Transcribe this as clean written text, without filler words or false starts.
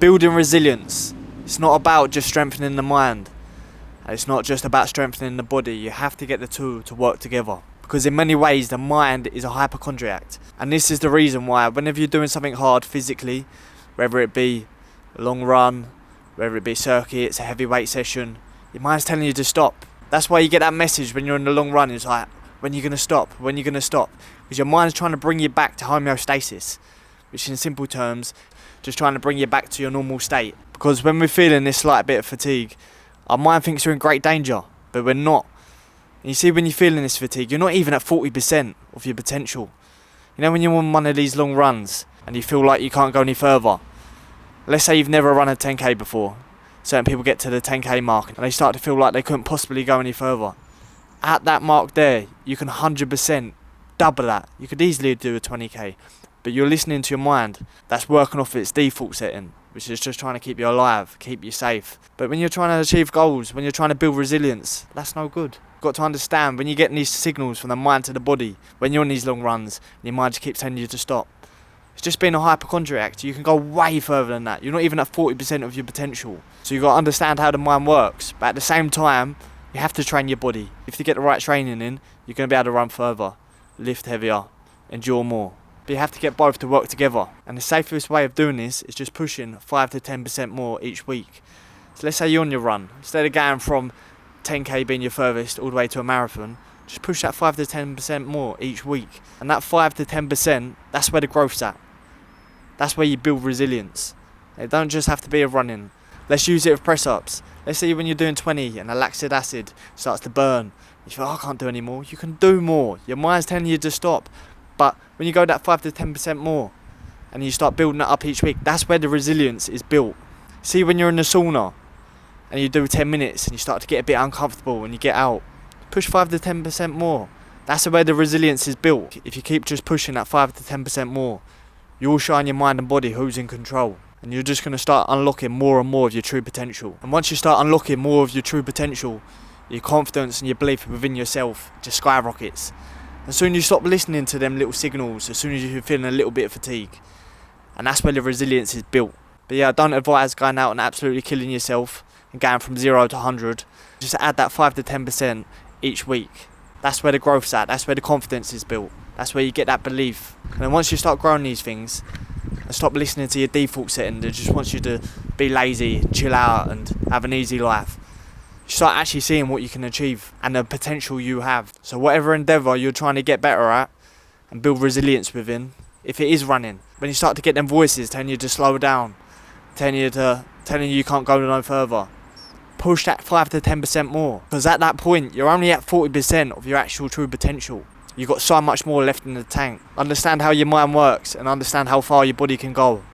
Building resilience, it's not about just strengthening the mind. It's not just about strengthening the body. You have to get the two to work together. Because in many ways, the mind is a hypochondriac. And this is the reason why whenever you're doing something hard physically, whether it be a long run, whether it be circuits, a heavyweight session, your mind's telling you to stop. That's why you get that message when you're in the long run. It's like, when you're going to stop? When you're going to stop? Because your mind's trying to bring you back to homeostasis, which in simple terms, just trying to bring you back to your normal state. Because when we're feeling this slight bit of fatigue, our mind thinks we're in great danger, but we're not. And you see, when you're feeling this fatigue, you're not even at 40% of your potential. You know, when you're on one of these long runs and you feel like you can't go any further. Let's say you've never run a 10k before. Certain people get to the 10k mark and they start to feel like they couldn't possibly go any further. At that mark there, you can 100% double that. You could easily do a 20k, but you're listening to your mind. That's working off its default setting, which is just trying to keep you alive, keep you safe. But when you're trying to achieve goals, when you're trying to build resilience, that's no good. You've got to understand when you're getting these signals from the mind to the body, when you're on these long runs, and your mind just keeps telling you to stop. It's just being a hypochondriac. You can go way further than that. You're not even at 40% of your potential. So you've got to understand how the mind works. But at the same time, you have to train your body. If you get the right training in, you're going to be able to run further, lift heavier, endure more. But you have to get both to work together. And the safest way of doing this is just pushing 5 to 10% more each week. So let's say you're on your run. Instead of going from 10k being your furthest all the way to a marathon, just push that 5 to 10% more each week. And that 5 to 10%, that's where the growth's at. That's where you build resilience. It don't just have to be a running. Let's use it with press-ups. Let's say when you're doing 20 and the lactic acid starts to burn. You feel, I can't do any more. You can do more. Your mind's telling you to stop. But when you go that 5 to 10% more and you start building it up each week, that's where the resilience is built. See, when you're in the sauna and you do 10 minutes and you start to get a bit uncomfortable when you get out, push 5 to 10% more. That's where the resilience is built. If you keep just pushing that 5 to 10% more, you'll show in your mind and body who's in control. And you're just going to start unlocking more and more of your true potential. And once you start unlocking more of your true potential, your confidence and your belief within yourself just skyrockets. As soon as you stop listening to them little signals, as soon as you're feeling a little bit of fatigue. And that's where the resilience is built. But yeah, I don't advise going out and absolutely killing yourself and going from 0 to 100. Just add that 5 to 10% each week. That's where the growth's at. That's where the confidence is built. That's where you get that belief. And then once you start growing these things, and stop listening to your default setting that just wants you to be lazy, chill out and have an easy life, you start actually seeing what you can achieve and the potential you have. So whatever endeavour you're trying to get better at and build resilience within, if it is running, when you start to get them voices telling you to slow down, telling you you can't go no further, push that 5 to 10% more. Because at that point, you're only at 40% of your actual true potential. You've got so much more left in the tank. Understand how your mind works and understand how far your body can go.